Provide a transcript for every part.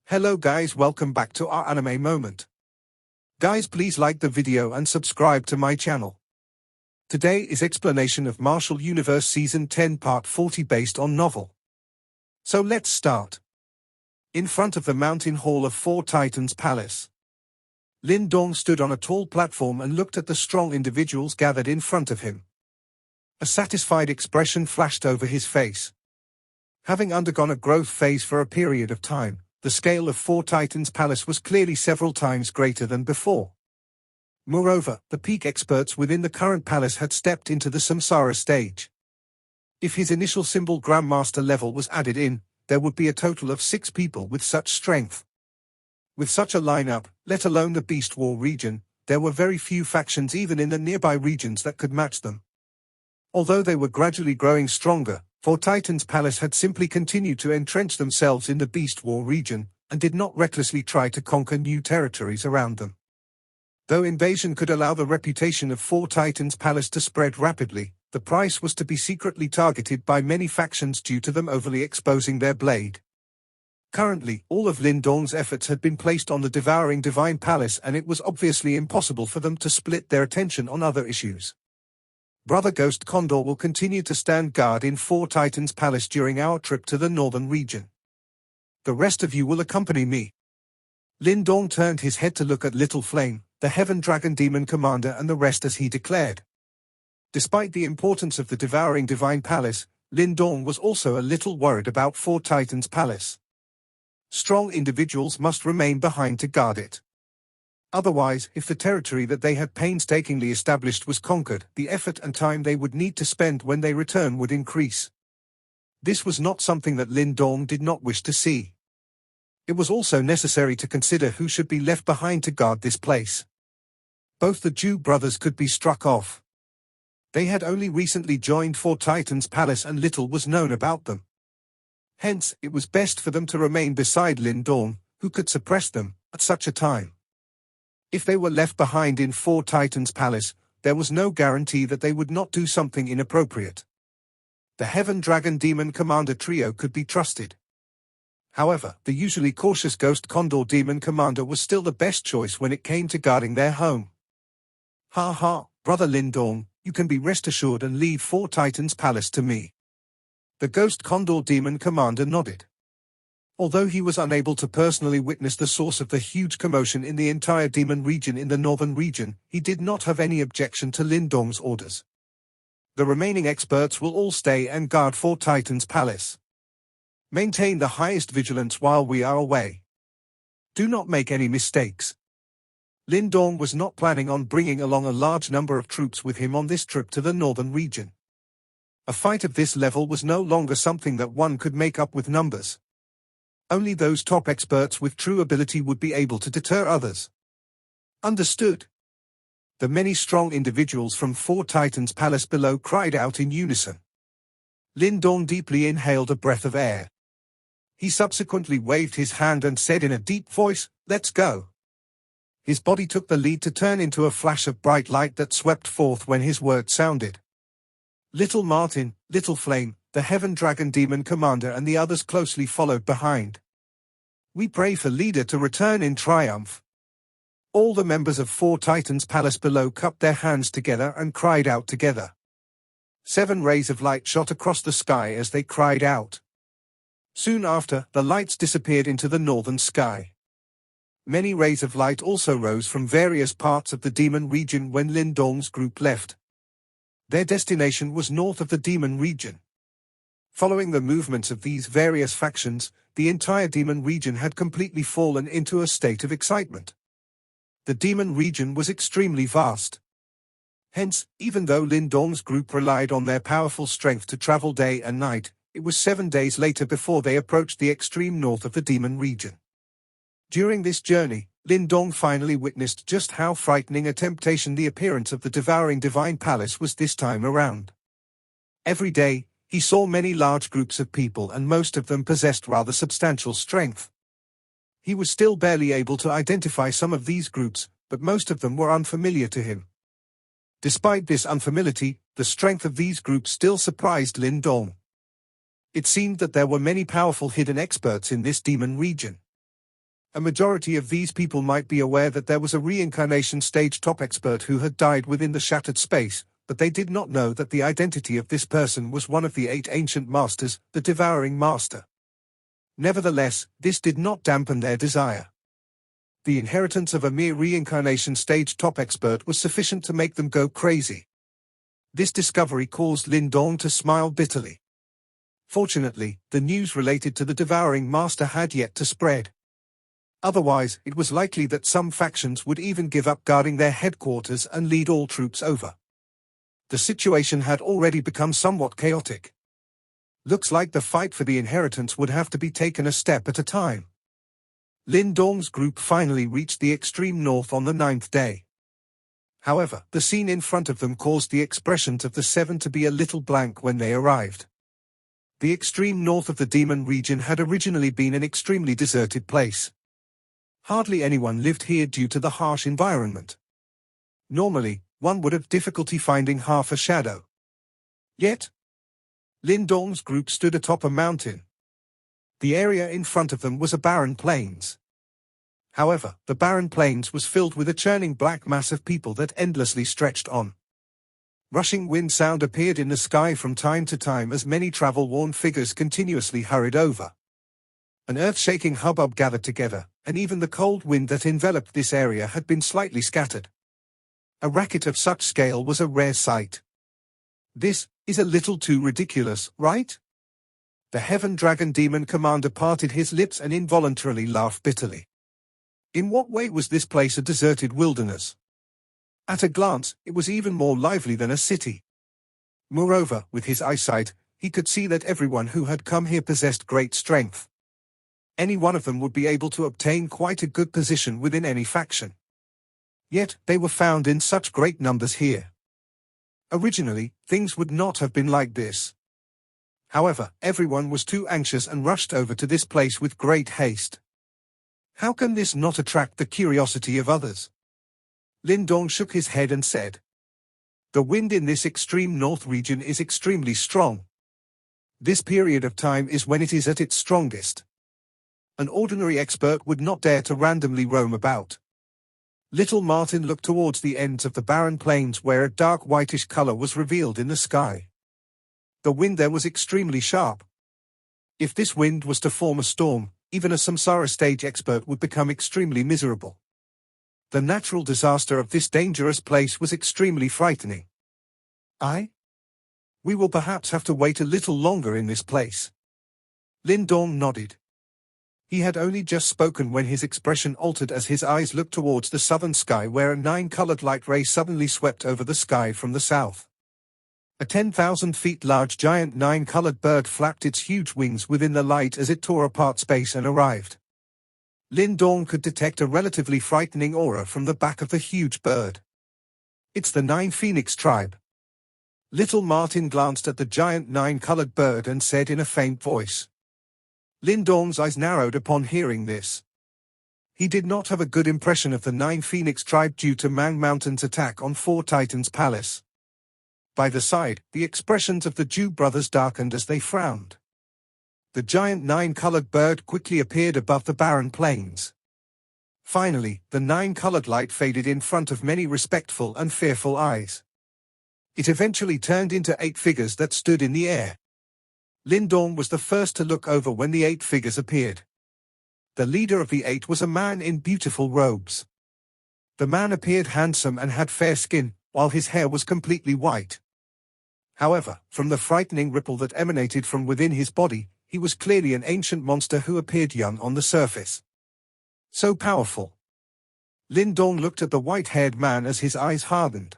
Hello guys, welcome back to our anime moment. Guys, please like the video and subscribe to my channel. Today is explanation of Martial Universe Season 10 Part 40 based on novel. So let's start. In front of the mountain hall of Four Titans Palace, Lin Dong stood on a tall platform and looked at the strong individuals gathered in front of him. A satisfied expression flashed over his face. Having undergone a growth phase for a period of time, the scale of Four Titans Palace was clearly several times greater than before. Moreover, the peak experts within the current palace had stepped into the Samsara stage. If his initial symbol Grandmaster level was added in, there would be a total of 6 people with such strength. With such a lineup, let alone the Beast War region, there were very few factions even in the nearby regions that could match them. Although they were gradually growing stronger, Four Titans Palace had simply continued to entrench themselves in the Beast War region, and did not recklessly try to conquer new territories around them. Though invasion could allow the reputation of Four Titans Palace to spread rapidly, the price was to be secretly targeted by many factions due to them overly exposing their blade. Currently, all of Lin Dong's efforts had been placed on the devouring Divine Palace, and it was obviously impossible for them to split their attention on other issues. Brother Ghost Condor will continue to stand guard in Four Titans Palace during our trip to the northern region. The rest of you will accompany me. Lin Dong turned his head to look at Little Flame, the Heaven Dragon Demon Commander, and the rest as he declared. Despite the importance of the devouring Divine Palace, Lin Dong was also a little worried about Four Titans Palace. Strong individuals must remain behind to guard it. Otherwise, if the territory that they had painstakingly established was conquered, the effort and time they would need to spend when they return would increase. This was not something that Lin Dong did not wish to see. It was also necessary to consider who should be left behind to guard this place. Both the Jew brothers could be struck off. They had only recently joined Four Titans Palace and little was known about them. Hence, it was best for them to remain beside Lin Dong, who could suppress them at such a time. If they were left behind in Four Titans Palace, there was no guarantee that they would not do something inappropriate. The Heaven Dragon Demon Commander trio could be trusted. However, the usually cautious Ghost Condor Demon Commander was still the best choice when it came to guarding their home. Ha ha, Brother Lin Dong, you can be rest assured and leave Four Titans Palace to me. The Ghost Condor Demon Commander nodded. Although he was unable to personally witness the source of the huge commotion in the entire demon region in the northern region, he did not have any objection to Lin Dong's orders. The remaining experts will all stay and guard Four Titans Palace. Maintain the highest vigilance while we are away. Do not make any mistakes. Lin Dong was not planning on bringing along a large number of troops with him on this trip to the northern region. A fight of this level was no longer something that one could make up with numbers. Only those top experts with true ability would be able to deter others. Understood? The many strong individuals from Four Titans Palace below cried out in unison. Lin Dong deeply inhaled a breath of air. He subsequently waved his hand and said in a deep voice, "Let's go." His body took the lead to turn into a flash of bright light that swept forth when his words sounded. Little Martin, Little Flame, the Heaven Dragon Demon Commander and the others closely followed behind. We pray for leader to return in triumph. All the members of Four Titans Palace below cupped their hands together and cried out together. 7 rays of light shot across the sky as they cried out. Soon after, the lights disappeared into the northern sky. Many rays of light also rose from various parts of the demon region when Lin Dong's group left. Their destination was north of the demon region. Following the movements of these various factions, the entire demon region had completely fallen into a state of excitement. The demon region was extremely vast. Hence, even though Lin Dong's group relied on their powerful strength to travel day and night, it was 7 days later before they approached the extreme north of the demon region. During this journey, Lin Dong finally witnessed just how frightening a temptation the appearance of the devouring Divine Palace was this time around. Every day, he saw many large groups of people and most of them possessed rather substantial strength. He was still barely able to identify some of these groups, but most of them were unfamiliar to him. Despite this unfamiliarity, the strength of these groups still surprised Lin Dong. It seemed that there were many powerful hidden experts in this demon region. A majority of these people might be aware that there was a reincarnation stage top expert who had died within the shattered space, but they did not know that the identity of this person was one of the 8 ancient masters, the devouring master. Nevertheless, this did not dampen their desire. The inheritance of a mere reincarnation stage top expert was sufficient to make them go crazy. This discovery caused Lin Dong to smile bitterly. Fortunately, the news related to the devouring master had yet to spread. Otherwise, it was likely that some factions would even give up guarding their headquarters and lead all troops over. The situation had already become somewhat chaotic. Looks like the fight for the inheritance would have to be taken a step at a time. Lin Dong's group finally reached the extreme north on the 9th day. However, the scene in front of them caused the expressions of the 7 to be a little blank when they arrived. The extreme north of the demon region had originally been an extremely deserted place. Hardly anyone lived here due to the harsh environment. Normally, one would have difficulty finding half a shadow. Yet, Lin Dong's group stood atop a mountain. The area in front of them was a barren plains. However, the barren plains was filled with a churning black mass of people that endlessly stretched on. Rushing wind sound appeared in the sky from time to time as many travel-worn figures continuously hurried over. An earth-shaking hubbub gathered together, and even the cold wind that enveloped this area had been slightly scattered. A racket of such scale was a rare sight. This is a little too ridiculous, right? The Heaven Dragon Demon Commander parted his lips and involuntarily laughed bitterly. In what way was this place a deserted wilderness? At a glance, it was even more lively than a city. Moreover, with his eyesight, he could see that everyone who had come here possessed great strength. Any one of them would be able to obtain quite a good position within any faction. Yet, they were found in such great numbers here. Originally, things would not have been like this. However, everyone was too anxious and rushed over to this place with great haste. How can this not attract the curiosity of others? Lin Dong shook his head and said, "The wind in this extreme north region is extremely strong. This period of time is when it is at its strongest. An ordinary expert would not dare to randomly roam about." Little Martin looked towards the ends of the barren plains where a dark whitish color was revealed in the sky. The wind there was extremely sharp. If this wind was to form a storm, even a samsara stage expert would become extremely miserable. The natural disaster of this dangerous place was extremely frightening. We will perhaps have to wait a little longer in this place. Lin Dong nodded. He had only just spoken when his expression altered as his eyes looked towards the southern sky where a 9-colored light ray suddenly swept over the sky from the south. A 10,000 feet large giant 9-colored bird flapped its huge wings within the light as it tore apart space and arrived. Lin Dong could detect a relatively frightening aura from the back of the huge bird. "It's the 9 Phoenix tribe." Little Martin glanced at the giant 9-colored bird and said in a faint voice. Lin Dong's eyes narrowed upon hearing this. He did not have a good impression of the 9 Phoenix tribe due to Mang Mountain's attack on 4 Titans Palace. By the side, the expressions of the Jew brothers darkened as they frowned. The giant 9-colored bird quickly appeared above the barren plains. Finally, the 9-colored light faded in front of many respectful and fearful eyes. It eventually turned into 8 figures that stood in the air. Lin Dong was the first to look over when the 8 figures appeared. The leader of the 8 was a man in beautiful robes. The man appeared handsome and had fair skin, while his hair was completely white. However, from the frightening ripple that emanated from within his body, he was clearly an ancient monster who appeared young on the surface. So powerful. Lin Dong looked at the white-haired man as his eyes hardened.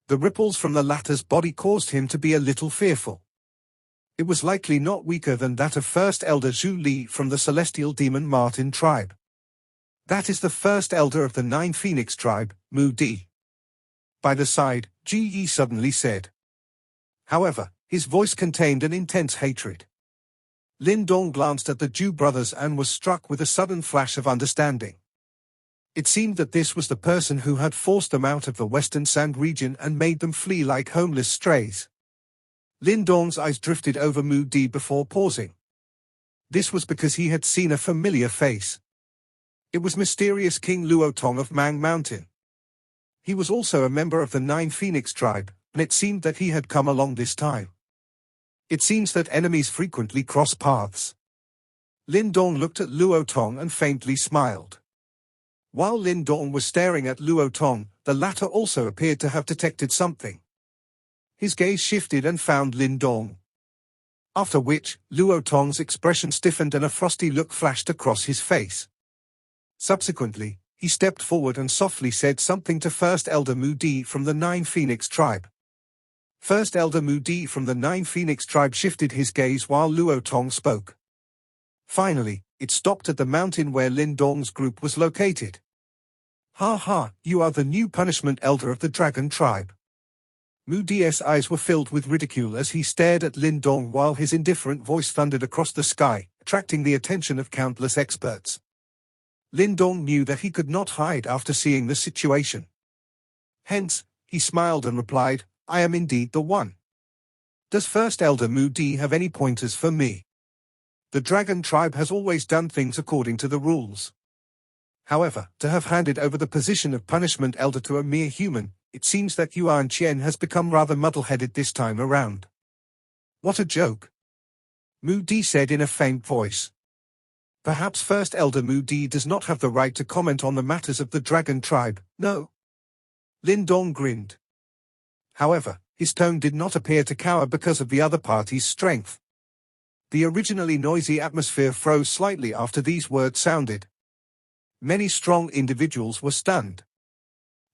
The ripples from the latter's body caused him to be a little fearful. It was likely not weaker than that of First Elder Zhu Li from the Celestial Demon Martin tribe. That is the first elder of the 9 Phoenix tribe, Mu Di. By the side, Ji Yi suddenly said. However, his voice contained an intense hatred. Lin Dong glanced at the Jew brothers and was struck with a sudden flash of understanding. It seemed that this was the person who had forced them out of the Western Sand region and made them flee like homeless strays. Lin Dong's eyes drifted over Mu Di before pausing. This was because he had seen a familiar face. It was mysterious King Luotong of Mang Mountain. He was also a member of the Nine Phoenix tribe, and it seemed that he had come along this time. It seems that enemies frequently cross paths. Lin Dong looked at Luotong and faintly smiled. While Lin Dong was staring at Luotong, the latter also appeared to have detected something. His gaze shifted and found Lin Dong. After which, Luotong's expression stiffened and a frosty look flashed across his face. Subsequently, he stepped forward and softly said something to First Elder Mu Di from the Nine Phoenix tribe. First Elder Mu Di from the Nine Phoenix tribe shifted his gaze while Luotong spoke. Finally, it stopped at the mountain where Lin Dong's group was located. Ha ha, you are the new punishment elder of the dragon tribe. Mu Di's eyes were filled with ridicule as he stared at Lin Dong while his indifferent voice thundered across the sky, attracting the attention of countless experts. Lin Dong knew that he could not hide after seeing the situation. Hence, he smiled and replied, I am indeed the one. Does First Elder Mu Di have any pointers for me? The dragon tribe has always done things according to the rules. However, to have handed over the position of punishment elder to a mere human, it seems that Yuan Qian has become rather muddle-headed this time around. What a joke! Mu Di said in a faint voice. Perhaps First Elder Mu Di does not have the right to comment on the matters of the dragon tribe, no? Lin Dong grinned. However, his tone did not appear to cower because of the other party's strength. The originally noisy atmosphere froze slightly after these words sounded. Many strong individuals were stunned.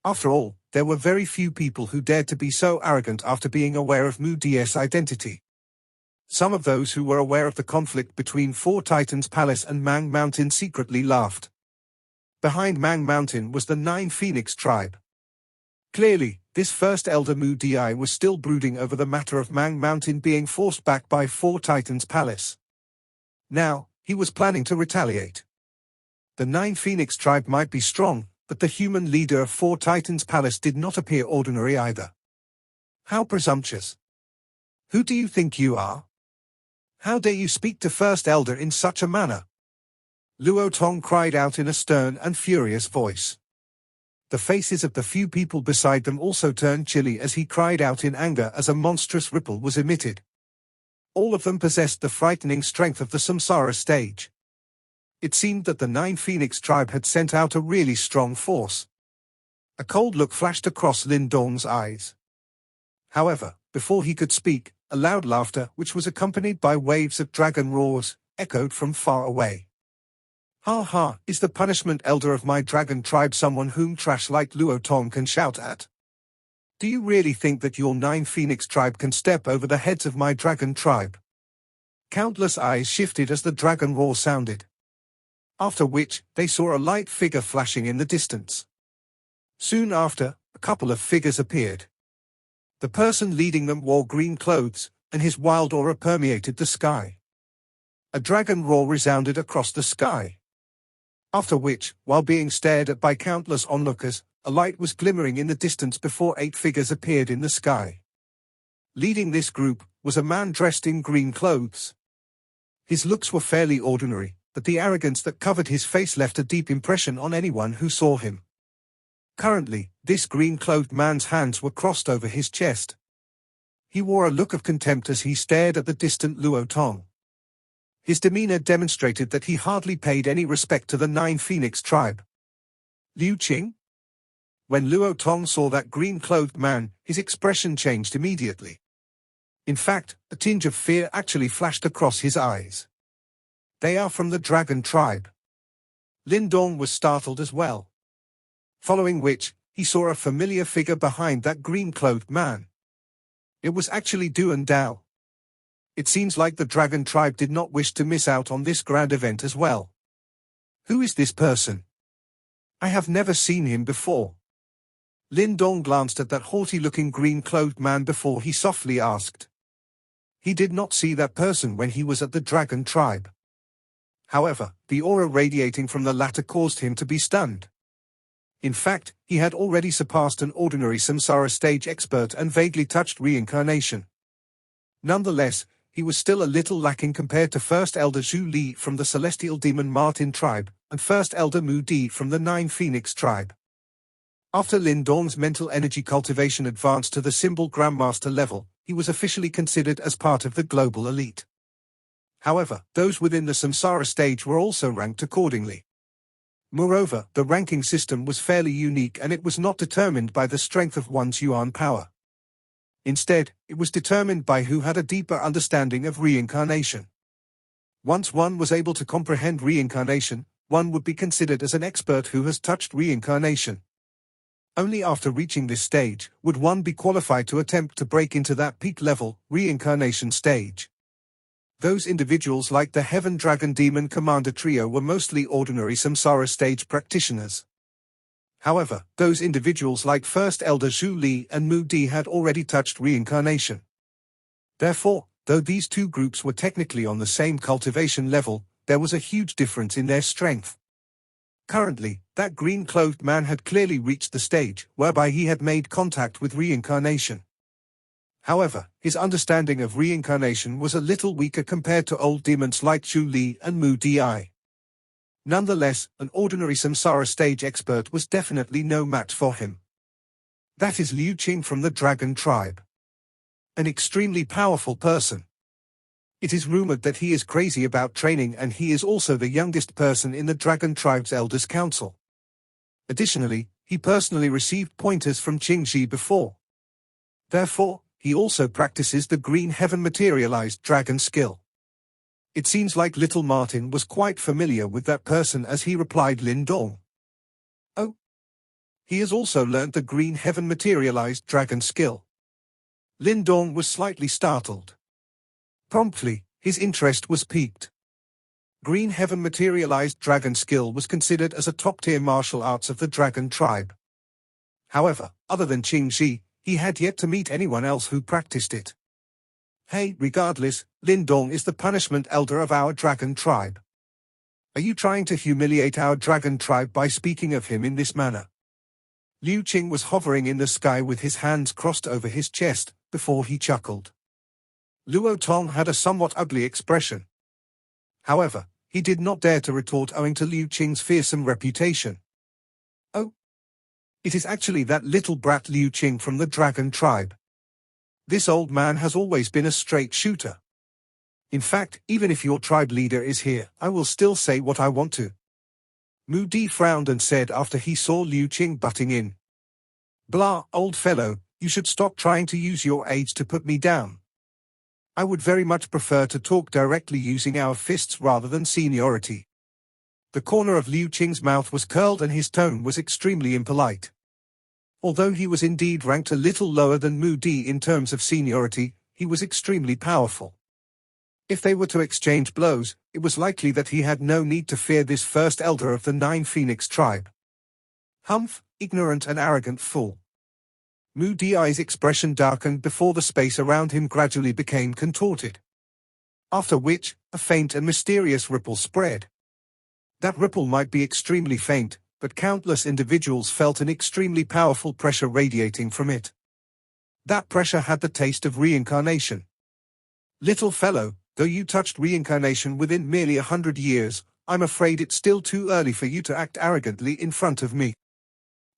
After all, there were very few people who dared to be so arrogant after being aware of Mu Di's identity. Some of those who were aware of the conflict between Four Titans Palace and Mang Mountain secretly laughed. Behind Mang Mountain was the Nine Phoenix tribe. Clearly, this First Elder Mu Di was still brooding over the matter of Mang Mountain being forced back by Four Titans Palace. Now, he was planning to retaliate. The Nine Phoenix tribe might be strong, but the human leader of Four Titans Palace did not appear ordinary either. How presumptuous! Who do you think you are? How dare you speak to First Elder in such a manner? Luotong cried out in a stern and furious voice. The faces of the few people beside them also turned chilly as he cried out in anger as a monstrous ripple was emitted. All of them possessed the frightening strength of the Samsara stage. It seemed that the Nine Phoenix tribe had sent out a really strong force. A cold look flashed across Lin Dong's eyes. However, before he could speak, a loud laughter, which was accompanied by waves of dragon roars, echoed from far away. Ha ha, is the punishment elder of my dragon tribe someone whom trash like Luotong can shout at? Do you really think that your Nine Phoenix tribe can step over the heads of my dragon tribe? Countless eyes shifted as the dragon roar sounded. After which, they saw a light figure flashing in the distance. Soon after, a couple of figures appeared. The person leading them wore green clothes, and his wild aura permeated the sky. A dragon roar resounded across the sky. After which, while being stared at by countless onlookers, a light was glimmering in the distance before 8 figures appeared in the sky. Leading this group was a man dressed in green clothes. His looks were fairly ordinary, but the arrogance that covered his face left a deep impression on anyone who saw him. Currently, this green-clothed man's hands were crossed over his chest. He wore a look of contempt as he stared at the distant Luotong. His demeanor demonstrated that he hardly paid any respect to the Nine Phoenix tribe. Liu Qing? When Luotong saw that green-clothed man, his expression changed immediately. In fact, a tinge of fear actually flashed across his eyes. They are from the dragon tribe. Lin Dong was startled as well. Following which, he saw a familiar figure behind that green-clothed man. It was actually Duan Dao. It seems like the dragon tribe did not wish to miss out on this grand event as well. Who is this person? I have never seen him before. Lin Dong glanced at that haughty-looking green-clothed man before he softly asked. He did not see that person when he was at the dragon tribe. However, the aura radiating from the latter caused him to be stunned. In fact, he had already surpassed an ordinary samsara stage expert and vaguely touched reincarnation. Nonetheless, he was still a little lacking compared to First Elder Zhu Li from the Celestial Demon Martin tribe, and First Elder Mu Di from the Nine Phoenix tribe. After Lin Dong's mental energy cultivation advanced to the symbol Grandmaster level, he was officially considered as part of the global elite. However, those within the Samsara stage were also ranked accordingly. Moreover, the ranking system was fairly unique and it was not determined by the strength of one's yuan power. Instead, it was determined by who had a deeper understanding of reincarnation. Once one was able to comprehend reincarnation, one would be considered as an expert who has touched reincarnation. Only after reaching this stage would one be qualified to attempt to break into that peak level, reincarnation stage. Those individuals like the Heaven Dragon Demon Commander Trio were mostly ordinary Samsara stage practitioners. However, those individuals like First Elder Zhu Li and Mu Di had already touched reincarnation. Therefore, though these two groups were technically on the same cultivation level, there was a huge difference in their strength. Currently, that green-clothed man had clearly reached the stage whereby he had made contact with reincarnation. However, his understanding of reincarnation was a little weaker compared to old demons like Zhu Li and Mu Di. Nonetheless, an ordinary Samsara stage expert was definitely no match for him. That is Liu Qing from the Dragon tribe. An extremely powerful person. It is rumored that he is crazy about training and he is also the youngest person in the Dragon tribe's Elders Council. Additionally, he personally received pointers from Qingxi before. Therefore, he also practices the Green Heaven Materialized Dragon skill. It seems like little Martin was quite familiar with that person as he replied Lin Dong. Oh. He has also learned the Green Heaven Materialized Dragon skill. Lin Dong was slightly startled. Promptly, his interest was piqued. Green Heaven Materialized Dragon skill was considered as a top-tier martial arts of the Dragon tribe. However, other than Qingxi, he had yet to meet anyone else who practiced it. Hey, regardless, Lin Dong is the punishment elder of our Dragon tribe. Are you trying to humiliate our Dragon tribe by speaking of him in this manner? Liu Qing was hovering in the sky with his hands crossed over his chest, before he chuckled. Luo Tong had a somewhat ugly expression. However, he did not dare to retort owing to Liu Qing's fearsome reputation. Oh. It is actually that little brat Liu Qing from the Dragon tribe. This old man has always been a straight shooter. In fact, even if your tribe leader is here, I will still say what I want to. Mu Di frowned and said after he saw Liu Qing butting in. Blah, old fellow, you should stop trying to use your age to put me down. I would very much prefer to talk directly using our fists rather than seniority. The corner of Liu Qing's mouth was curled and his tone was extremely impolite. Although he was indeed ranked a little lower than Mu Di in terms of seniority, he was extremely powerful. If they were to exchange blows, it was likely that he had no need to fear this first elder of the Nine Phoenix tribe. Humph, ignorant and arrogant fool. Mu Di's expression darkened before the space around him gradually became contorted. After which, a faint and mysterious ripple spread. That ripple might be extremely faint, but countless individuals felt an extremely powerful pressure radiating from it. That pressure had the taste of reincarnation. Little fellow, though you touched reincarnation within merely 100 years, I'm afraid it's still too early for you to act arrogantly in front of me.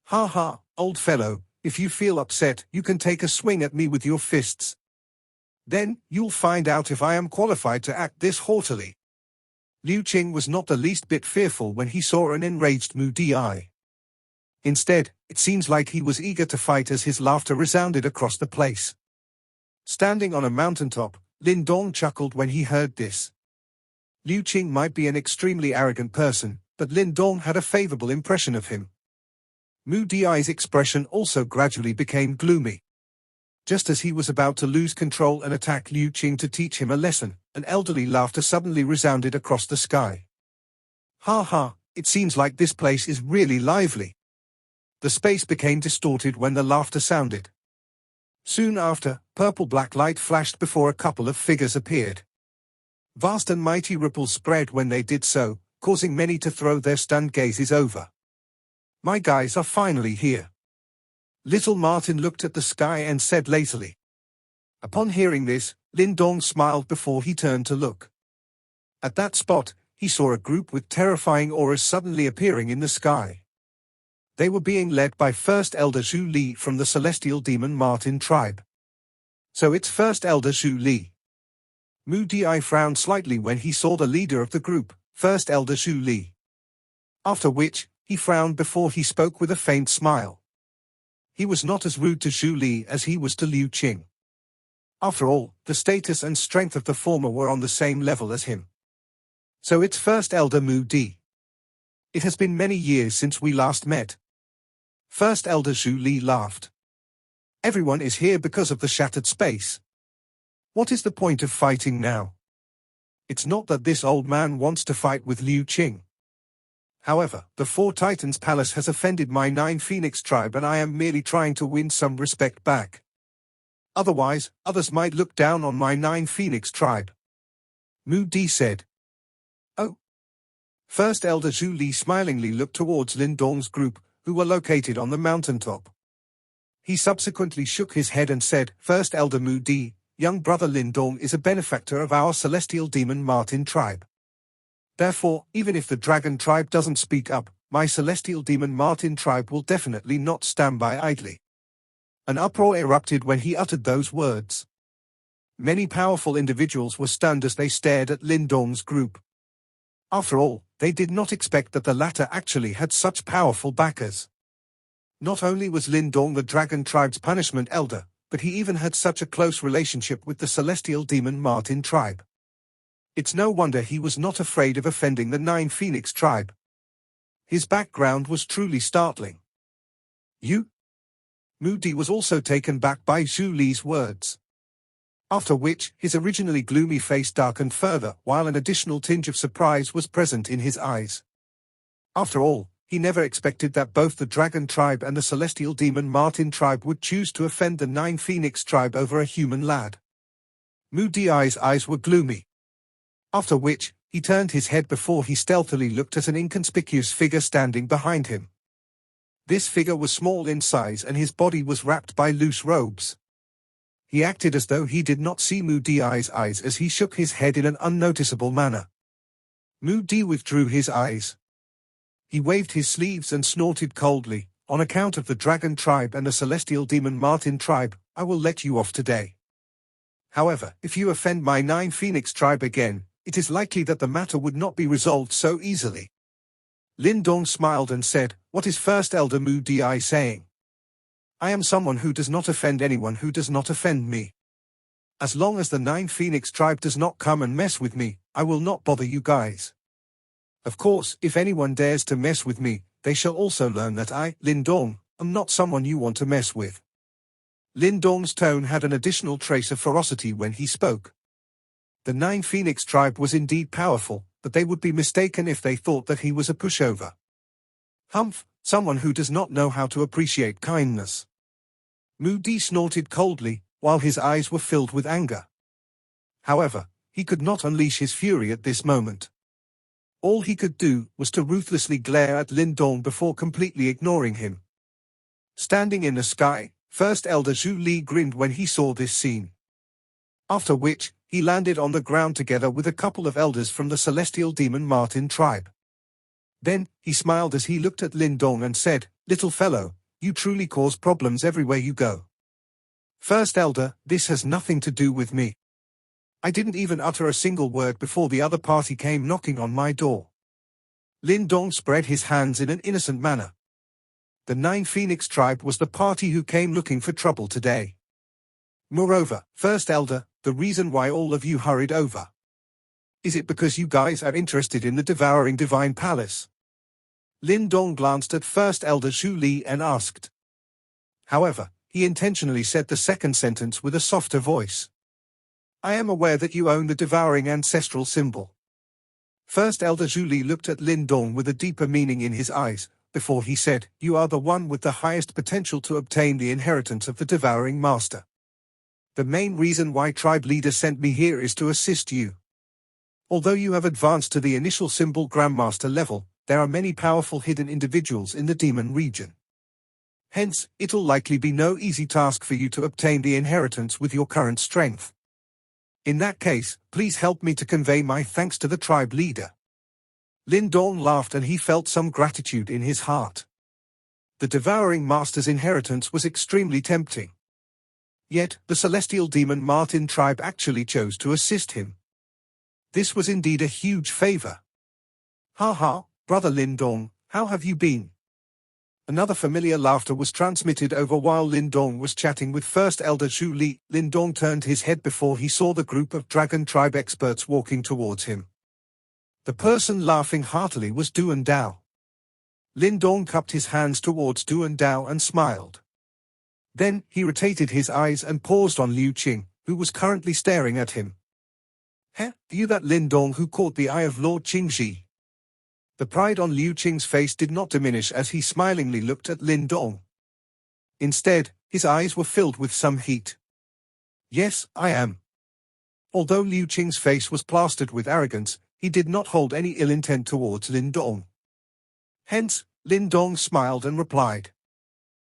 Ha ha, old fellow, if you feel upset, you can take a swing at me with your fists. Then, you'll find out if I am qualified to act this haughtily. Liu Qing was not the least bit fearful when he saw an enraged Mu Di. Instead, it seems like he was eager to fight as his laughter resounded across the place. Standing on a mountaintop, Lin Dong chuckled when he heard this. Liu Qing might be an extremely arrogant person, but Lin Dong had a favorable impression of him. Mu Di's expression also gradually became gloomy. Just as he was about to lose control and attack Liu Qing to teach him a lesson, an elderly laughter suddenly resounded across the sky. Ha ha, it seems like this place is really lively. The space became distorted when the laughter sounded. Soon after, purple-black light flashed before a couple of figures appeared. Vast and mighty ripples spread when they did so, causing many to throw their stunned gazes over. My guys are finally here. Little Martin looked at the sky and said lazily. Upon hearing this, Lindong smiled before he turned to look. At that spot, he saw a group with terrifying auras suddenly appearing in the sky. They were being led by First Elder Zhu Li from the celestial demon Martin tribe. So it's First Elder Zhu Li. Mu Di frowned slightly when he saw the leader of the group, First Elder Zhu Li. After which, he frowned before he spoke with a faint smile. He was not as rude to Zhu Li as he was to Liu Qing. After all, the status and strength of the former were on the same level as him. So it's First Elder Mu Di. It has been many years since we last met. First Elder Zhu Li laughed. Everyone is here because of the shattered space. What is the point of fighting now? It's not that this old man wants to fight with Liu Qing. However, the Four Titans Palace has offended my 9 Phoenix tribe and I am merely trying to win some respect back. Otherwise, others might look down on my 9 Phoenix tribe. Mu Di said. Oh. First Elder Zhu Li smilingly looked towards Lindong's group, who were located on the mountaintop. He subsequently shook his head and said, First Elder Mu Di, young brother Lindong is a benefactor of our celestial demon Martin tribe. Therefore, even if the dragon tribe doesn't speak up, my celestial demon Martin tribe will definitely not stand by idly. An uproar erupted when he uttered those words. Many powerful individuals were stunned as they stared at Lindong's group. After all, they did not expect that the latter actually had such powerful backers. Not only was Lindong the dragon tribe's punishment elder, but he even had such a close relationship with the celestial demon Martin tribe. It's no wonder he was not afraid of offending the 9 Phoenix tribe. His background was truly startling. You? Mu Di was also taken back by Zhu Li's words. After which, his originally gloomy face darkened further, while an additional tinge of surprise was present in his eyes. After all, he never expected that both the Dragon tribe and the Celestial Demon Martin tribe would choose to offend the 9 Phoenix tribe over a human lad. Mu Di's eyes were gloomy. After which, he turned his head before he stealthily looked at an inconspicuous figure standing behind him. This figure was small in size and his body was wrapped by loose robes. He acted as though he did not see Mu Di's eyes as he shook his head in an unnoticeable manner. Mu Di withdrew his eyes. He waved his sleeves and snorted coldly, on account of the Dragon tribe and the Celestial Demon Martin tribe, I will let you off today. However, if you offend my 9 Phoenix tribe again, it is likely that the matter would not be resolved so easily. Lindong smiled and said, What is First Elder Mu Di saying? I am someone who does not offend anyone who does not offend me. As long as the 9 Phoenix tribe does not come and mess with me, I will not bother you guys. Of course, if anyone dares to mess with me, they shall also learn that I, Lindong, am not someone you want to mess with. Lindong's tone had an additional trace of ferocity when he spoke. The 9 Phoenix tribe was indeed powerful, but they would be mistaken if they thought that he was a pushover. Humph, someone who does not know how to appreciate kindness. Mu Di snorted coldly, while his eyes were filled with anger. However, he could not unleash his fury at this moment. All he could do was to ruthlessly glare at Lindong before completely ignoring him. Standing in the sky, First Elder Zhu Li grinned when he saw this scene. After which, he landed on the ground together with a couple of elders from the Celestial Demon Martin tribe. Then, he smiled as he looked at Lindong and said, Little fellow, you truly cause problems everywhere you go. First Elder, this has nothing to do with me. I didn't even utter a single word before the other party came knocking on my door. Lindong spread his hands in an innocent manner. The 9 Phoenix tribe was the party who came looking for trouble today. Moreover, First Elder, the reason why all of you hurried over. Is it because you guys are interested in the devouring divine palace? Lindong glanced at First Elder Zhu Li and asked. However, he intentionally said the second sentence with a softer voice. I am aware that you own the devouring ancestral symbol. First Elder Zhu Li looked at Lindong with a deeper meaning in his eyes, before he said, You are the one with the highest potential to obtain the inheritance of the devouring master. The main reason why tribe leader sent me here is to assist you. Although you have advanced to the initial symbol Grandmaster level, there are many powerful hidden individuals in the demon region. Hence, it'll likely be no easy task for you to obtain the inheritance with your current strength. In that case, please help me to convey my thanks to the tribe leader. Lin Dong laughed and he felt some gratitude in his heart. The devouring master's inheritance was extremely tempting. Yet, the celestial demon Martin tribe actually chose to assist him. This was indeed a huge favor. Ha ha, brother Lin Dong, how have you been? Another familiar laughter was transmitted over while Lin Dong was chatting with First Elder Zhu Li. Lin Dong turned his head before he saw the group of Dragon Tribe experts walking towards him. The person laughing heartily was Duan Dao. Lin Dong cupped his hands towards Duan Dao and smiled. Then, he rotated his eyes and paused on Liu Qing, who was currently staring at him. "Heh, you that Lin Dong who caught the eye of Lord Qingji?" The pride on Liu Qing's face did not diminish as he smilingly looked at Lin Dong. Instead, his eyes were filled with some heat. "Yes, I am." Although Liu Qing's face was plastered with arrogance, he did not hold any ill intent towards Lin Dong. Hence, Lin Dong smiled and replied.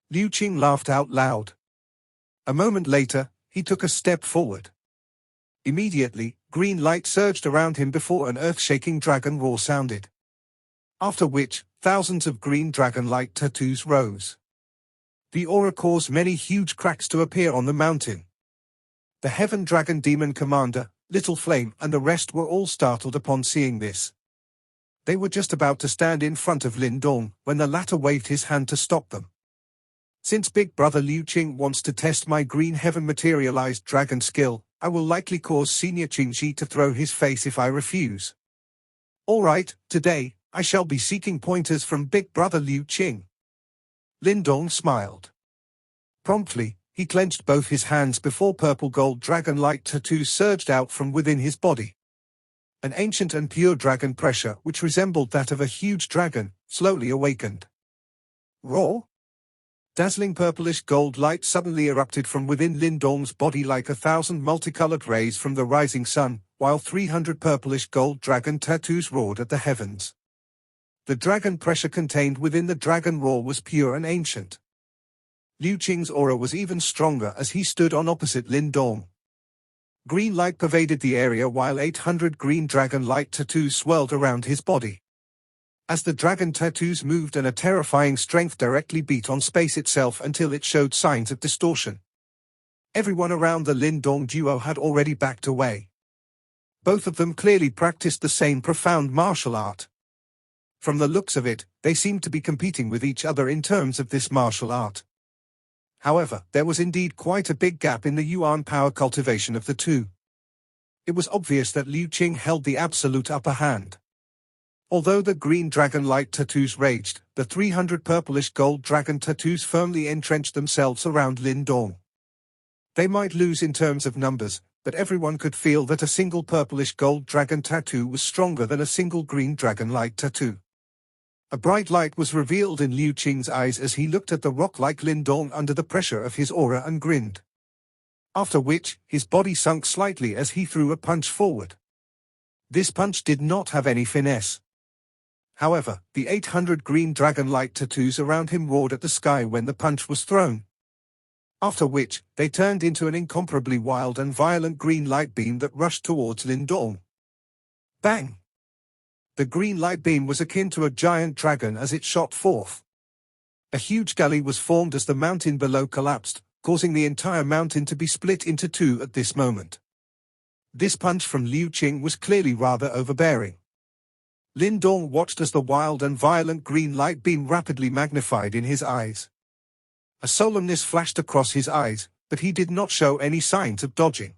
Liu Qing laughed out loud. A moment later, he took a step forward. Immediately, green light surged around him before an earth-shaking dragon roar sounded. After which, thousands of green dragon-like tattoos rose. The aura caused many huge cracks to appear on the mountain. The Heaven Dragon Demon Commander, Little Flame and the rest were all startled upon seeing this. They were just about to stand in front of Lin Dong when the latter waved his hand to stop them. "Since Big Brother Liu Qing wants to test my green heaven materialized dragon skill, I will likely cause Senior Qingji to throw his face if I refuse. Alright, today, I shall be seeking pointers from Big Brother Liu Qing." Lin Dong smiled. Promptly, he clenched both his hands before purple gold dragon-like tattoos surged out from within his body. An ancient and pure dragon pressure which resembled that of a huge dragon, slowly awakened. Roar! Dazzling purplish gold light suddenly erupted from within Lin Dong's body like 1,000 multicolored rays from the rising sun, while 300 purplish gold dragon tattoos roared at the heavens. The dragon pressure contained within the dragon roar was pure and ancient. Liu Qing's aura was even stronger as he stood on opposite Lin Dong. Green light pervaded the area while 800 green dragon-like tattoos swirled around his body. As the dragon tattoos moved and a terrifying strength directly beat on space itself until it showed signs of distortion. Everyone around the Lin Dong duo had already backed away. Both of them clearly practiced the same profound martial art. From the looks of it, they seemed to be competing with each other in terms of this martial art. However, there was indeed quite a big gap in the yuan power cultivation of the two. It was obvious that Liu Qing held the absolute upper hand. Although the green dragon-like tattoos raged, the 300 purplish gold dragon tattoos firmly entrenched themselves around Lin Dong. They might lose in terms of numbers, but everyone could feel that a single purplish gold dragon tattoo was stronger than a single green dragon-like tattoo. A bright light was revealed in Liu Qing's eyes as he looked at the rock-like Lin Dong under the pressure of his aura and grinned. After which, his body sunk slightly as he threw a punch forward. This punch did not have any finesse. However, the 800 green dragon-like tattoos around him roared at the sky when the punch was thrown. After which, they turned into an incomparably wild and violent green light beam that rushed towards Lin Dong. Bang! The green light beam was akin to a giant dragon as it shot forth. A huge gully was formed as the mountain below collapsed, causing the entire mountain to be split into two at this moment. This punch from Liu Qing was clearly rather overbearing. Lin Dong watched as the wild and violent green light beam rapidly magnified in his eyes. A solemnness flashed across his eyes, but he did not show any signs of dodging.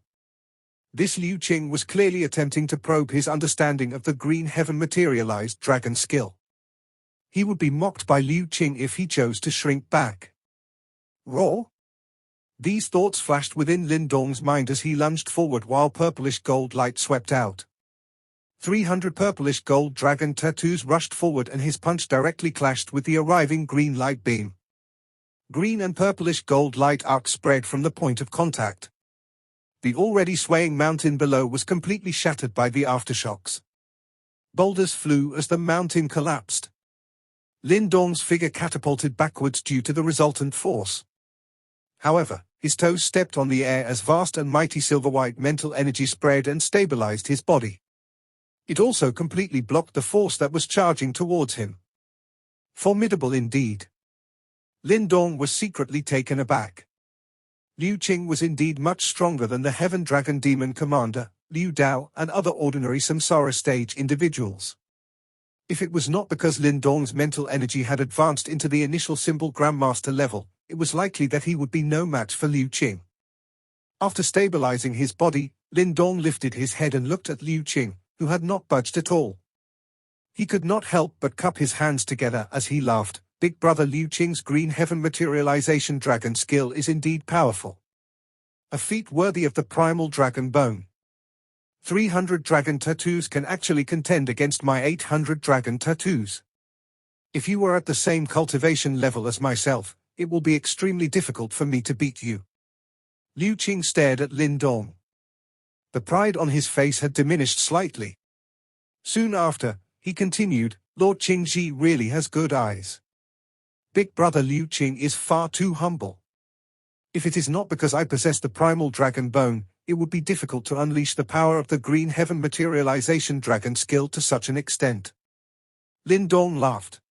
This Liu Qing was clearly attempting to probe his understanding of the green heaven materialized dragon skill. He would be mocked by Liu Qing if he chose to shrink back. Roar! These thoughts flashed within Lin Dong's mind as he lunged forward while purplish gold light swept out. 300 purplish gold dragon tattoos rushed forward and his punch directly clashed with the arriving green light beam. Green and purplish gold light arcs spread from the point of contact. The already swaying mountain below was completely shattered by the aftershocks. Boulders flew as the mountain collapsed. Lin Dong's figure catapulted backwards due to the resultant force. However, His toes stepped on the air as vast and mighty silver-white mental energy spread and stabilized his body. It also completely blocked the force that was charging towards him. Formidable indeed. Lin Dong was secretly taken aback. Liu Qing was indeed much stronger than the Heaven Dragon Demon Commander, Liu Dao, and other ordinary Samsara stage individuals. If it was not because Lin Dong's mental energy had advanced into the initial symbol Grandmaster level, it was likely that he would be no match for Liu Qing. After stabilizing his body, Lin Dong lifted his head and looked at Liu Qing, who had not budged at all. He could not help but cup his hands together as he laughed. Big brother Liu Qing's Green Heaven Materialization Dragon skill is indeed powerful. A feat worthy of the primal dragon bone. 300 dragon tattoos can actually contend against my 800 dragon tattoos. If you were at the same cultivation level as myself, it will be extremely difficult for me to beat you. Liu Qing stared at Lin Dong. The pride on his face had diminished slightly. Soon after, he continued, Lord Qingji really has good eyes. Big brother Liu Qing is far too humble. If it is not because I possess the primal dragon bone, it would be difficult to unleash the power of the Green Heaven Materialization Dragon skill to such an extent. Lin Dong laughed.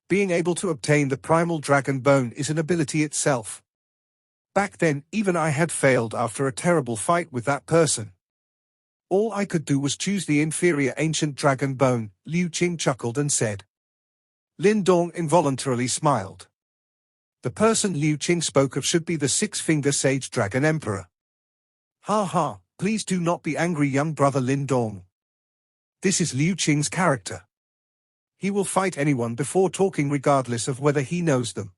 Being able to obtain the primal dragon bone is an ability itself. Back then, even I had failed after a terrible fight with that person. All I could do was choose the inferior ancient dragon bone, Liu Qing chuckled and said. Lin Dong involuntarily smiled. The person Liu Qing spoke of should be the six-finger sage dragon emperor. Ha ha, please do not be angry, young brother Lin Dong. This is Liu Qing's character. He will fight anyone before talking regardless of whether he knows them.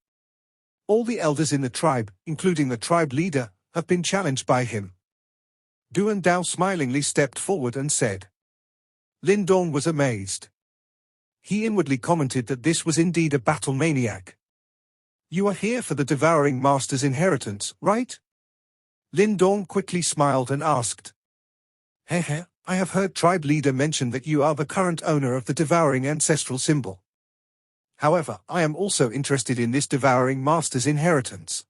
All the elders in the tribe, including the tribe leader, have been challenged by him. Duan Dao smilingly stepped forward and said. Lin Dong was amazed. He inwardly commented that this was indeed a battle maniac. You are here for the Devouring Master's inheritance, right? Lin Dong quickly smiled and asked. Hehe, I have heard tribe leader mention that you are the current owner of the Devouring Ancestral symbol. However, I am also interested in this Devouring Master's inheritance.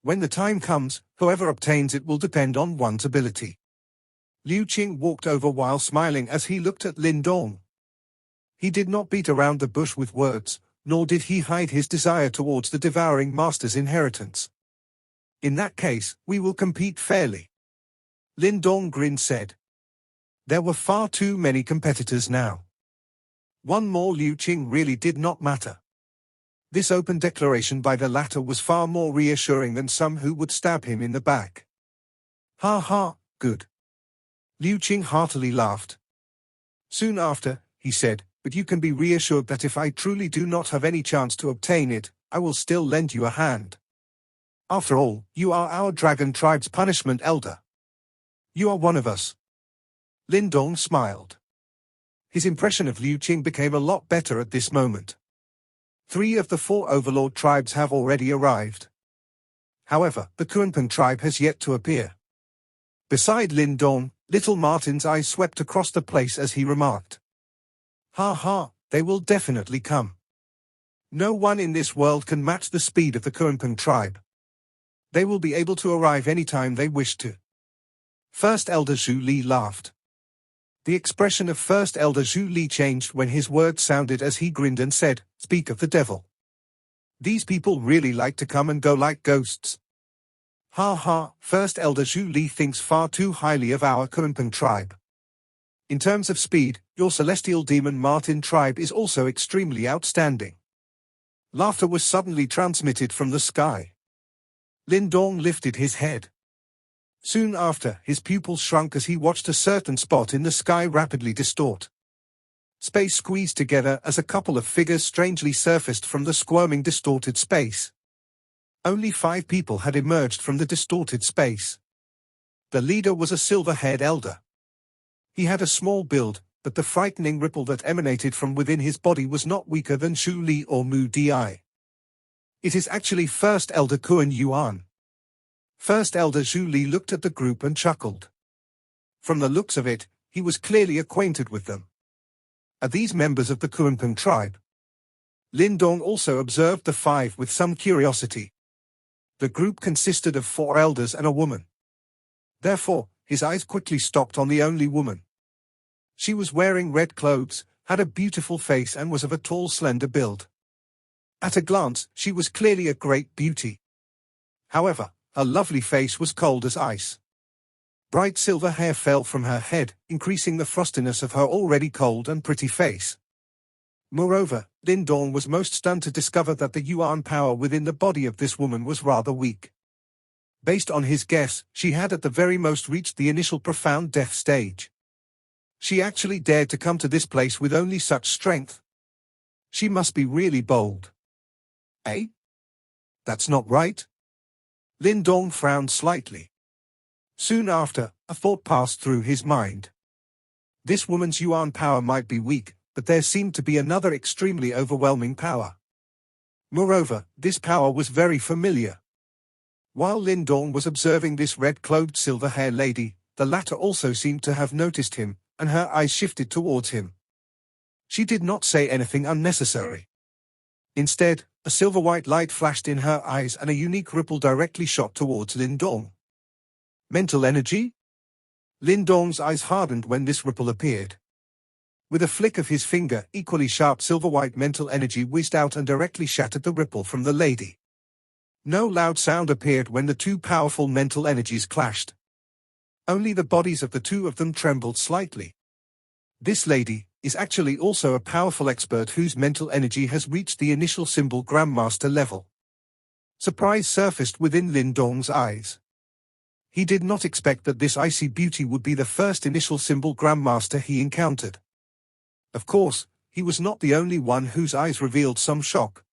When the time comes, whoever obtains it will depend on one's ability. Liu Qing walked over while smiling as he looked at Lin Dong. He did not beat around the bush with words, nor did he hide his desire towards the Devouring Master's inheritance. In that case, we will compete fairly. Lin Dong grinned said. There were far too many competitors now. One more Liu Qing really did not matter. This open declaration by the latter was far more reassuring than some who would stab him in the back. Ha ha, good. Liu Qing heartily laughed. Soon after, he said, but you can be reassured that if I truly do not have any chance to obtain it, I will still lend you a hand. After all, you are our dragon tribe's punishment elder. You are one of us. Lin Dong smiled. His impression of Liu Qing became a lot better at this moment. 3 of the 4 overlord tribes have already arrived. However, the Kunpeng tribe has yet to appear. Beside Lin Dong, little Martin's eyes swept across the place as he remarked. Ha ha, they will definitely come. No one in this world can match the speed of the Kunpeng tribe. They will be able to arrive anytime they wish to. First Elder Zhu Li laughed. The expression of First Elder Zhu Li changed when his words sounded as he grinned and said, Speak of the devil. These people really like to come and go like ghosts. Ha ha, First Elder Zhu Li thinks far too highly of our Kunpeng tribe. In terms of speed, your celestial demon Martin tribe is also extremely outstanding. Laughter was suddenly transmitted from the sky. Lin Dong lifted his head. Soon after, his pupils shrunk as he watched a certain spot in the sky rapidly distort. Space squeezed together as a couple of figures strangely surfaced from the squirming distorted space. Only 5 people had emerged from the distorted space. The leader was a silver-haired elder. He had a small build, but the frightening ripple that emanated from within his body was not weaker than Zhu Li or Mu Di. It is actually First Elder Kuan Yuan. First Elder Zhu Li looked at the group and chuckled. From the looks of it, he was clearly acquainted with them. Are these members of the Kunpeng tribe? Lin Dong also observed the 5 with some curiosity. The group consisted of 4 elders and a woman. Therefore, his eyes quickly stopped on the only woman. She was wearing red clothes, had a beautiful face and was of a tall, slender build. At a glance, she was clearly a great beauty. However, her lovely face was cold as ice. Bright silver hair fell from her head, increasing the frostiness of her already cold and pretty face. Moreover, Lin Dong was most stunned to discover that the yuan power within the body of this woman was rather weak. Based on his guess, she had at the very most reached the initial profound death stage. She actually dared to come to this place with only such strength. She must be really bold. Eh? That's not right. Lin Dong frowned slightly. Soon after, a thought passed through his mind. This woman's yuan power might be weak, but there seemed to be another extremely overwhelming power. Moreover, this power was very familiar. While Lin Dong was observing this red-clothed silver-haired lady, the latter also seemed to have noticed him, and her eyes shifted towards him. She did not say anything unnecessary. Instead, a silver-white light flashed in her eyes and a unique ripple directly shot towards Lin Dong. Mental energy? Lin Dong's eyes hardened when this ripple appeared. With a flick of his finger, equally sharp silver-white mental energy whizzed out and directly shattered the ripple from the lady. No loud sound appeared when the two powerful mental energies clashed. Only the bodies of the two of them trembled slightly. This lady is actually also a powerful expert whose mental energy has reached the initial symbol Grandmaster level. Surprise surfaced within Lin Dong's eyes. He did not expect that this icy beauty would be the first initial symbol Grandmaster he encountered. Of course, he was not the only one whose eyes revealed some shock.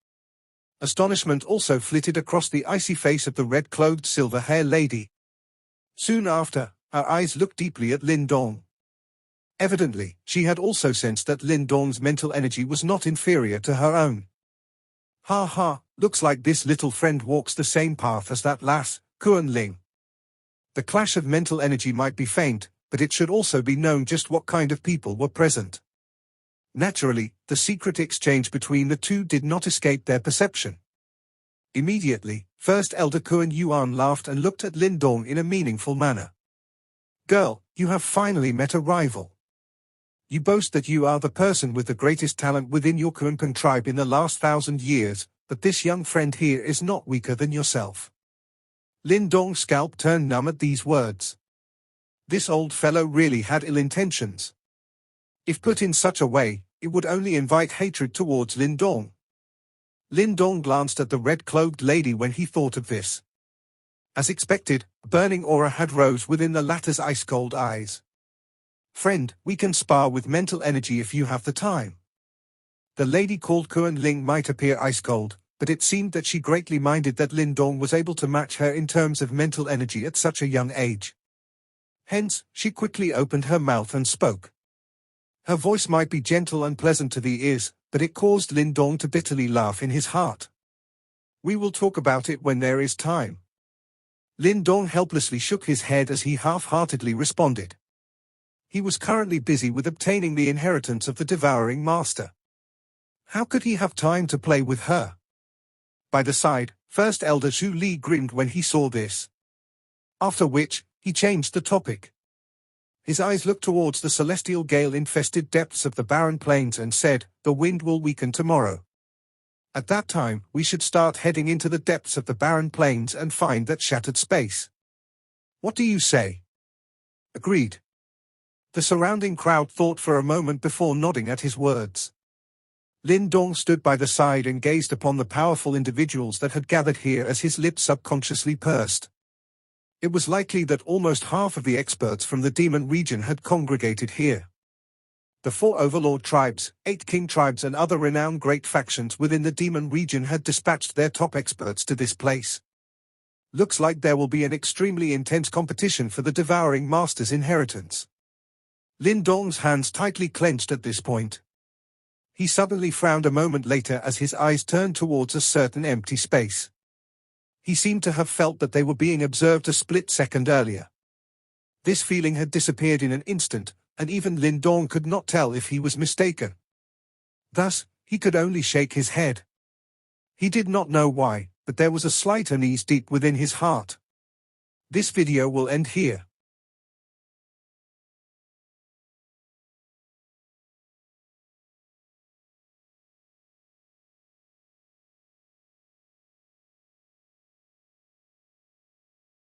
Astonishment also flitted across the icy face of the red-clothed silver-haired lady. Soon after, her eyes looked deeply at Lin Dong. Evidently, she had also sensed that Lin Dong's mental energy was not inferior to her own. Ha ha, looks like this little friend walks the same path as that lass, Kuan Ling. The clash of mental energy might be faint, but it should also be known just what kind of people were present. Naturally, the secret exchange between the two did not escape their perception. Immediately, First Elder Kuan Yuan laughed and looked at Lin Dong in a meaningful manner. Girl, you have finally met a rival. You boast that you are the person with the greatest talent within your Kuanping tribe in the last 1,000 years, but this young friend here is not weaker than yourself. Lin Dong's scalp turned numb at these words. This old fellow really had ill intentions. If put in such a way, it would only invite hatred towards Lin Dong. Lin Dong glanced at the red-clothed lady when he thought of this. As expected, a burning aura had rose within the latter's ice-cold eyes. Friend, we can spar with mental energy if you have the time. The lady called Kuan Ling might appear ice-cold, but it seemed that she greatly minded that Lin Dong was able to match her in terms of mental energy at such a young age. Hence, she quickly opened her mouth and spoke. Her voice might be gentle and pleasant to the ears, but it caused Lin Dong to bitterly laugh in his heart. We will talk about it when there is time. Lin Dong helplessly shook his head as he half-heartedly responded. He was currently busy with obtaining the inheritance of the devouring master. How could he have time to play with her? By the side, First Elder Zhu Li grinned when he saw this. After which, he changed the topic. His eyes looked towards the celestial gale-infested depths of the barren plains and said, the wind will weaken tomorrow. At that time, we should start heading into the depths of the barren plains and find that shattered space. What do you say? Agreed. The surrounding crowd thought for a moment before nodding at his words. Lin Dong stood by the side and gazed upon the powerful individuals that had gathered here as his lips subconsciously pursed. It was likely that almost half of the experts from the demon region had congregated here. The 4 overlord tribes, 8 king tribes and other renowned great factions within the demon region had dispatched their top experts to this place. Looks like there will be an extremely intense competition for the devouring master's inheritance. Lin Dong's hands tightly clenched at this point. He suddenly frowned a moment later as his eyes turned towards a certain empty space. He seemed to have felt that they were being observed a split second earlier. This feeling had disappeared in an instant, and even Lin Dong could not tell if he was mistaken. Thus, he could only shake his head. He did not know why, but there was a slight unease deep within his heart. This video will end here.